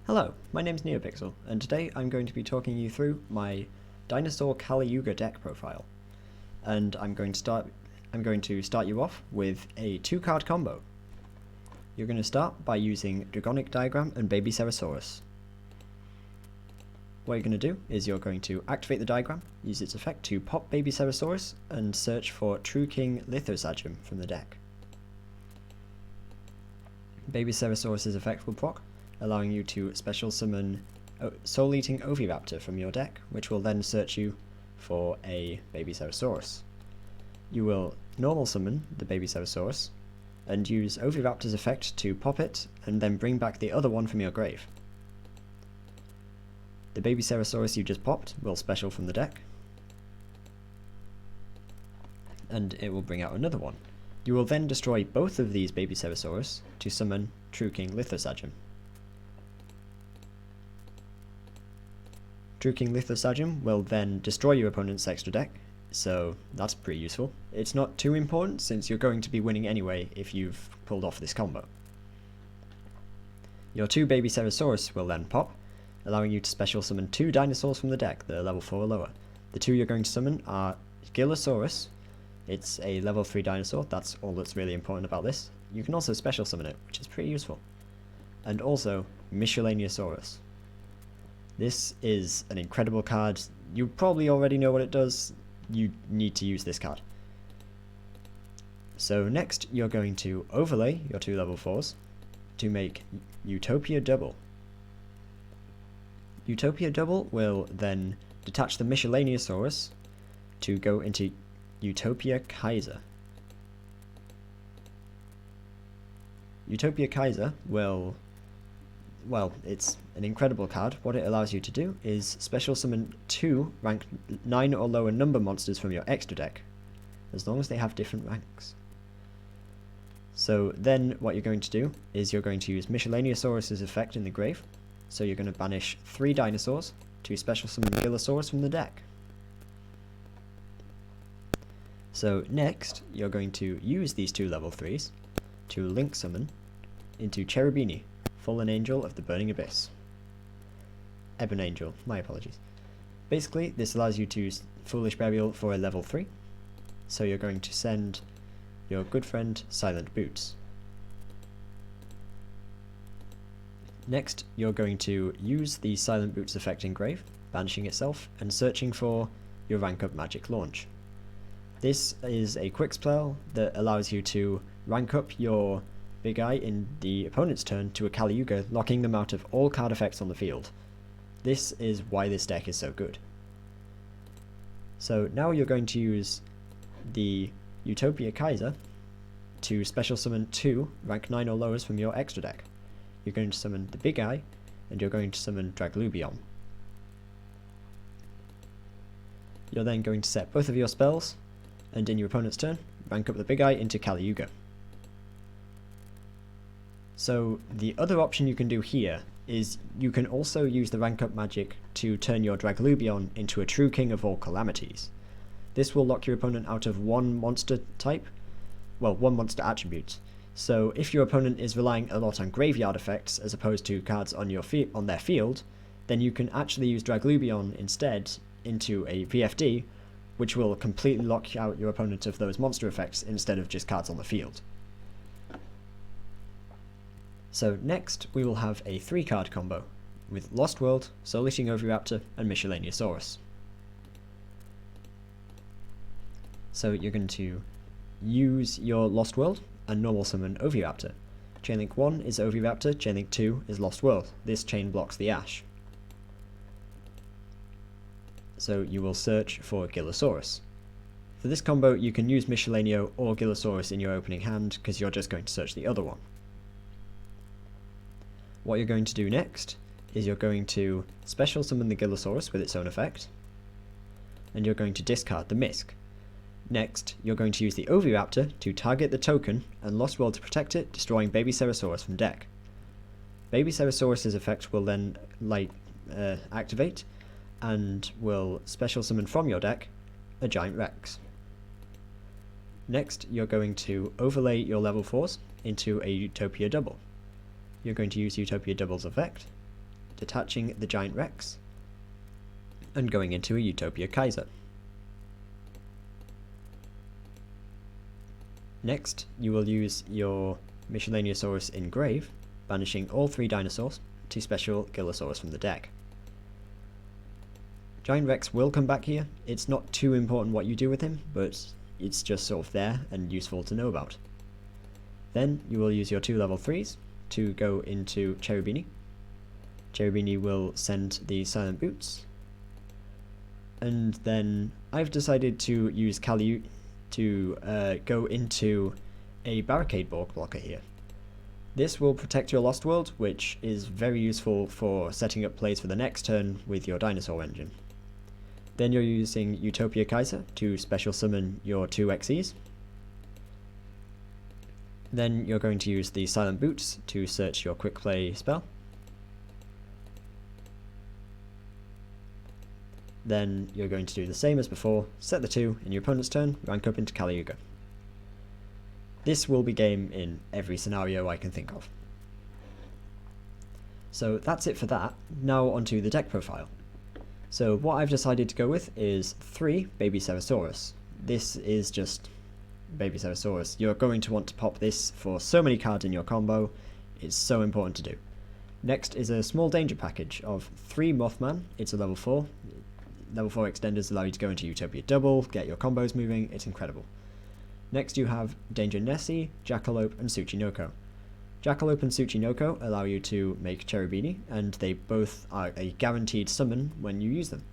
Hello, my name's NeoPixel, and today I'm going to be talking you through my Dinosaur Yuga deck profile. And I'm going to start you off with a 2-card combo. You're going to start by using Dragonic Diagram and Baby Ceresaurus. What you're going to do is you're going to activate the diagram, use its effect to pop Baby Ceresaurus, and search for True King Lithosagem from the deck. Baby Ceresaurus' effect will proc, allowing you to special summon Soul Eating Oviraptor from your deck, which will then search you for a Baby Ceresaurus. You will normal summon the Baby Ceresaurus, and use Oviraptor's effect to pop it, and then bring back the other one from your grave. The Baby Ceresaurus you just popped will special from the deck, and it will bring out another one. You will then destroy both of these Baby Ceresaurus to summon True King Lithosagem. True King Lithosagem will then destroy your opponent's extra deck, so that's pretty useful. It's not too important since you're going to be winning anyway if you've pulled off this combo. Your 2 Baby Ceresaurus will then pop, allowing you to special summon 2 dinosaurs from the deck that are level 4 or lower. The 2 you're going to summon are Gilosaurus. It's a level 3 dinosaur, that's all that's really important about this. You can also special summon it, which is pretty useful. And also Miscellaneousaurus. This is an incredible card. You probably already know what it does. You need to use this card. So next you're going to overlay your 2 level 4s to make Utopia Double. Utopia Double will then detach the Miscellaneousaurus to go into Utopia Kaiser. Utopia Kaiser will, well, it's an incredible card. What it allows you to do is special summon 2 rank 9 or lower number monsters from your extra deck, as long as they have different ranks. So then what you're going to do is you're going to use Miscellaneousaurus' effect in the grave. So you're going to banish 3 dinosaurs to special summon Gilosaurus from the deck. So next, you're going to use these 2 level 3s to link summon into Cherubini, Fallen Angel of the Burning Abyss. Ebon Angel, my apologies. Basically, this allows you to use Foolish Burial for a level 3. So you're going to send your good friend Silent Boots. Next, you're going to use the Silent Boots effect in grave, banishing itself, and searching for your rank up magic launch. This is a quick spell that allows you to rank up your big eye in the opponent's turn to a Kali Yuga, locking them out of all card effects on the field. This is why this deck is so good. So now you're going to use the Utopia Kaiser to special summon 2 rank 9 or lowers from your extra deck. You're going to summon the Big Eye, and you're going to summon Draglubion. You're then going to set both of your spells, and in your opponent's turn, rank up the Big Eye into Kali Yuga. So the other option you can do here is you can also use the rank up magic to turn your Draglubion into a True King of all Calamities. This will lock your opponent out of 1 monster type, well, 1 monster attribute. So if your opponent is relying a lot on graveyard effects as opposed to cards on their field, then you can actually use Draglubion instead into a VFD, which will completely lock out your opponent of those monster effects instead of just cards on the field. So next we will have a 3-card combo with Lost World, Soul Eating Oviraptor, and Miscellaneousaurus. So you're going to use your Lost World and normal summon Oviraptor. Chainlink 1 is Oviraptor, Chainlink 2 is Lost World. This chain blocks the Ash. So you will search for Gilosaurus. For this combo you can use Miscellaneou or Gilosaurus in your opening hand because you're just going to search the other one. What you're going to do next is you're going to special summon the Gilosaurus with its own effect, and you're going to discard the Misk. Next, you're going to use the Oviraptor to target the token and Lost World to protect it, destroying Baby Ceresaurus from deck. Baby Ceresaurus' effect will then activate and will special summon from your deck a Giant Rex. Next, you're going to overlay your level 4s into a Utopia Double. You're going to use Utopia Double's effect detaching the Giant Rex and going into a Utopia Kaiser. Next, you will use your Miscellaneousaurus Engrave, banishing all 3 dinosaurs to special Gillosaurus from the deck. Giant Rex will come back here. It's not too important what you do with him, but it's just sort of there and useful to know about. Then you will use your 2 level 3s to go into Cherubini. Cherubini will send the Silent Boots. And then I've decided to use Kali to go into a Barricade Borg blocker here. This will protect your Lost World, which is very useful for setting up plays for the next turn with your Dinosaur engine. Then you're using Utopia Kaiser to special summon your 2 XEs. Then you're going to use the Silent Boots to search your quick play spell. Then you're going to do the same as before, set the 2 in your opponent's turn, rank up into Kali Yuga. This will be game in every scenario I can think of. So that's it for that. Now onto the deck profile. So what I've decided to go with is 3 Baby Cerosaurus. This is just Baby Cerosaurus. You're going to want to pop this for so many cards in your combo. It's so important to do. Next is a small danger package of 3 Mothman. It's a level 4. Level 4 extenders allow you to go into Utopia Double, get your combos moving. It's incredible. Next you have Danger Nessie, Jackalope, and Tsuchinoko. Jackalope and Tsuchinoko allow you to make Cherubini, and they both are a guaranteed summon when you use them.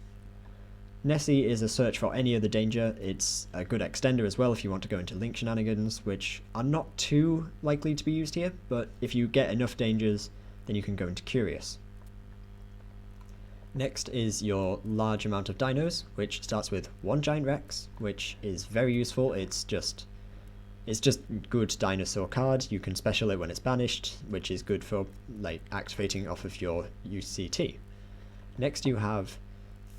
Nessie is a search for any other danger. It's a good extender as well if you want to go into Link shenanigans, which are not too likely to be used here, but if you get enough dangers, then you can go into Curious. Next is your large amount of dinos, which starts with 1 Giant Rex, which is very useful. It's just good dinosaur card. You can special it when it's banished, which is good for like activating off of your UCT. Next you have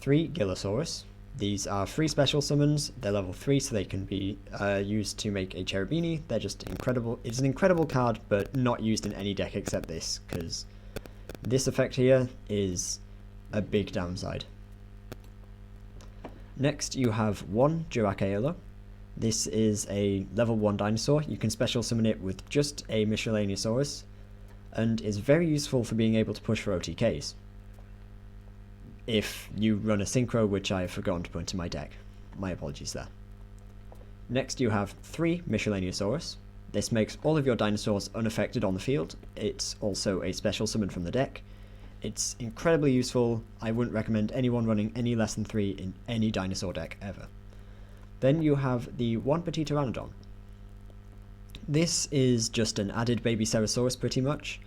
3 Gillosaurus. These are free special summons. They're level 3, so they can be used to make a Cherubini. They're just incredible. It's an incredible card, but not used in any deck except this, because this effect here is a big downside. Next you have 1 Jirac-Aolo. This is a level 1 dinosaur. You can special summon it with just a Miscellaneousaurus, and is very useful for being able to push for OTKs. If you run a Synchro, which I have forgotten to put into my deck. My apologies there. Next you have 3 Miscellaneousaurus. This makes all of your dinosaurs unaffected on the field. It's also a special summon from the deck. It's incredibly useful. I wouldn't recommend anyone running any less than 3 in any dinosaur deck ever. Then you have the 1 Petit Pteranodon. This is just an added Baby Cerosaurus pretty much.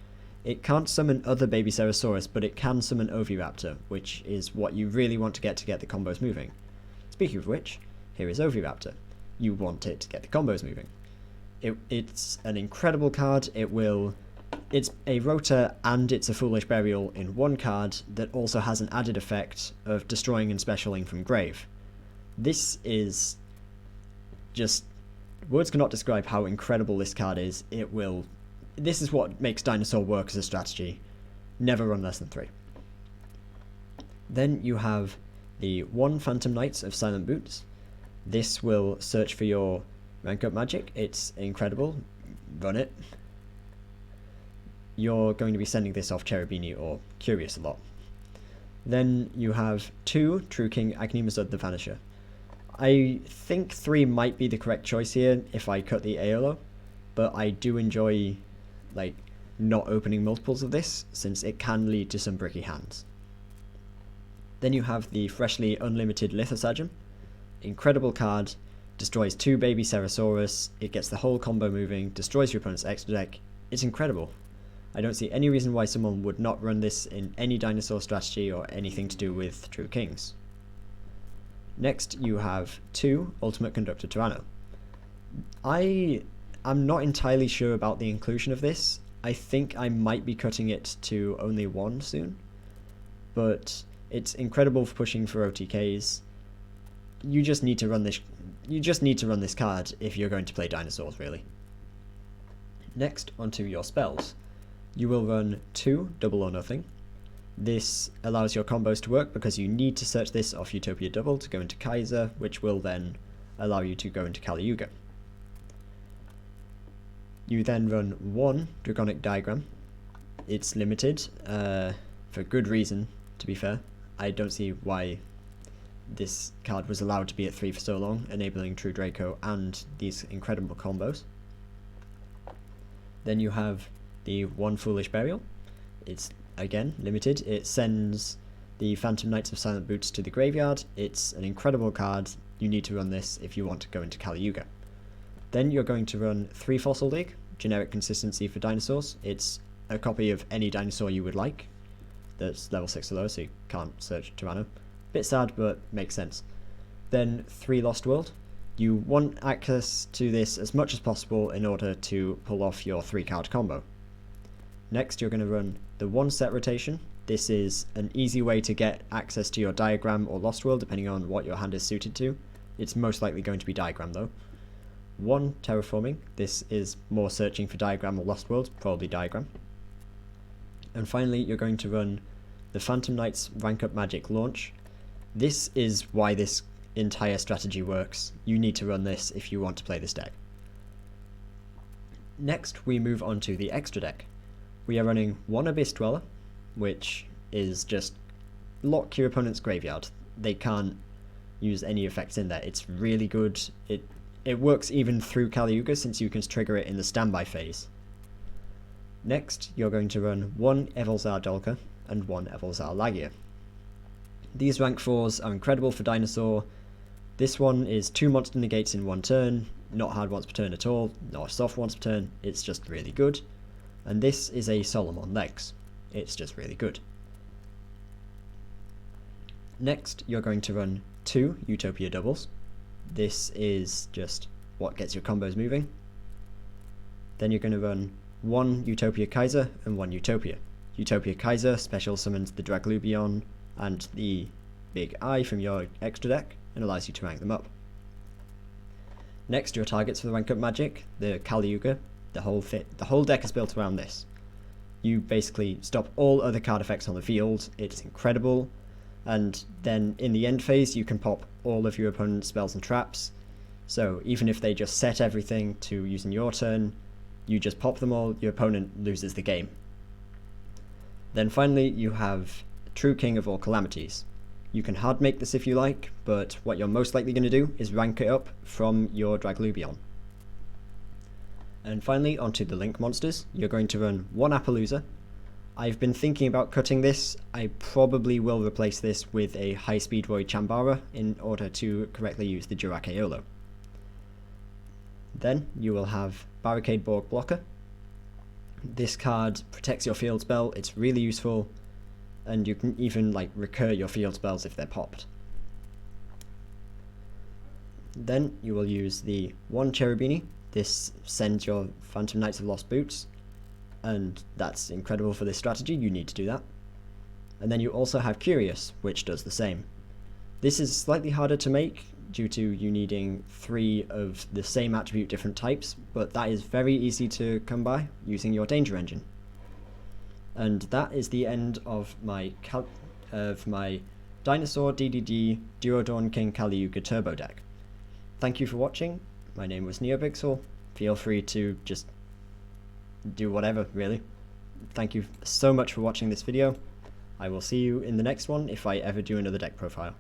It can't summon other Baby Cerosaurus, but it can summon Oviraptor, which is what you really want to get the combos moving. Speaking of which, here is Oviraptor. You want it to get the combos moving. It's an incredible card. It's a Rotor and it's a Foolish Burial in 1 card that also has an added effect of destroying and specialing from grave. This is just... words cannot describe how incredible this card is. This is what makes Dinosaur work as a strategy. Never run less than 3. Then you have the 1 Phantom Knights of Silent Boots. This will search for your rank up magic. It's incredible. Run it. You're going to be sending this off Cherubini or Curious a lot. Then you have 2 True King Agnemazud the Vanisher. I think 3 might be the correct choice here if I cut the Aolo, but I do enjoy not opening multiples of this, since it can lead to some bricky hands. Then you have the freshly unlimited Lithosagem. Incredible card, destroys 2 Baby Cerosaurus, it gets the whole combo moving, destroys your opponent's extra deck. It's incredible. I don't see any reason why someone would not run this in any dinosaur strategy or anything to do with True Kings. Next you have 2 Ultimate Conductor Tyranno. I'm not entirely sure about the inclusion of this. I think I might be cutting it to only 1 soon, but it's incredible for pushing for OTKs. You just need to run this card if you're going to play dinosaurs, really. Next, onto your spells. You will run 2 Double or Nothing. This allows your combos to work because you need to search this off Utopia Double to go into Kaiser, which will then allow you to go into Kali Yuga. You then run one Draconic Diagram. It's limited, for good reason, to be fair. I don't see why this card was allowed to be at 3 for so long, enabling True Draco and these incredible combos. Then you have the one Foolish Burial. It's again limited. It sends the Phantom Knights of Silent Boots to the graveyard. It's an incredible card. You need to run this if you want to go into Kali Yuga. Then you're going to run 3 Fossil Dig, generic consistency for dinosaurs. It's a copy of any dinosaur you would like. That's level 6 or lower, so you can't search Tyranno. Bit sad, but makes sense. Then 3 Lost World. You want access to this as much as possible in order to pull off your 3-card combo. Next, you're going to run the 1 Set Rotation. This is an easy way to get access to your Diagram or Lost World, depending on what your hand is suited to. It's most likely going to be Diagram, though. 1 Terraforming. This is more searching for Diagram or Lost World, probably Diagram. And finally, you're going to run the Phantom Knights Rank Up Magic launch. This is why this entire strategy works. You need to run this if you want to play this deck. Next, we move on to the extra deck. We are running 1 Abyss Dweller, which is just lock your opponent's graveyard. They can't use any effects in there. It's really good. It works even through Kali Yuga since you can trigger it in the standby phase. Next, you're going to run 1 Evolzar Dolka and 1 Evolzar Lagia. These rank 4s are incredible for Dinosaur. This one is 2 monster negates in 1 turn, not hard once per turn at all, nor soft once per turn. It's just really good. And this is a Solomon Legs. It's just really good. Next, you're going to run 2 Utopia Doubles. This is just what gets your combos moving. Then you're going to run 1 Utopia Kaiser and 1 Utopia. Utopia Kaiser special summons the Draglubion and the Big Eye from your extra deck and allows you to rank them up. Next, your targets for the rank up magic, the Kali Yuga. The whole deck is built around this. You basically stop all other card effects on the field. It's incredible. And then in the end phase, you can pop all of your opponent's spells and traps. So even if they just set everything to use in your turn, you just pop them all, your opponent loses the game. Then finally, you have True King of All Calamities. You can hard make this if you like, but what you're most likely going to do is rank it up from your Draglubion. And finally, onto the Link monsters. You're going to run 1 Appaloosa. I've been thinking about cutting this. I probably will replace this with a high-speed Roy Chambara in order to correctly use the Jirakeolo. Then you will have Barricade Borg Blocker. This card protects your field spell. It's really useful, and you can even recur your field spells if they're popped. Then you will use the 1 Cherubini. This sends your Phantom Knights of Lost Boots, and that's incredible for this strategy. You need to do that. And then you also have Curious, which does the same. This is slightly harder to make due to you needing 3 of the same attribute different types, but that is very easy to come by using your Danger Engine. And that is the end of my Dinosaur DDD Duodorn King Kali Yuga Turbo deck. Thank you for watching. My name was NeoPixel. Feel free to just do whatever, really. Thank you so much for watching this video. I will see you in the next one if I ever do another deck profile.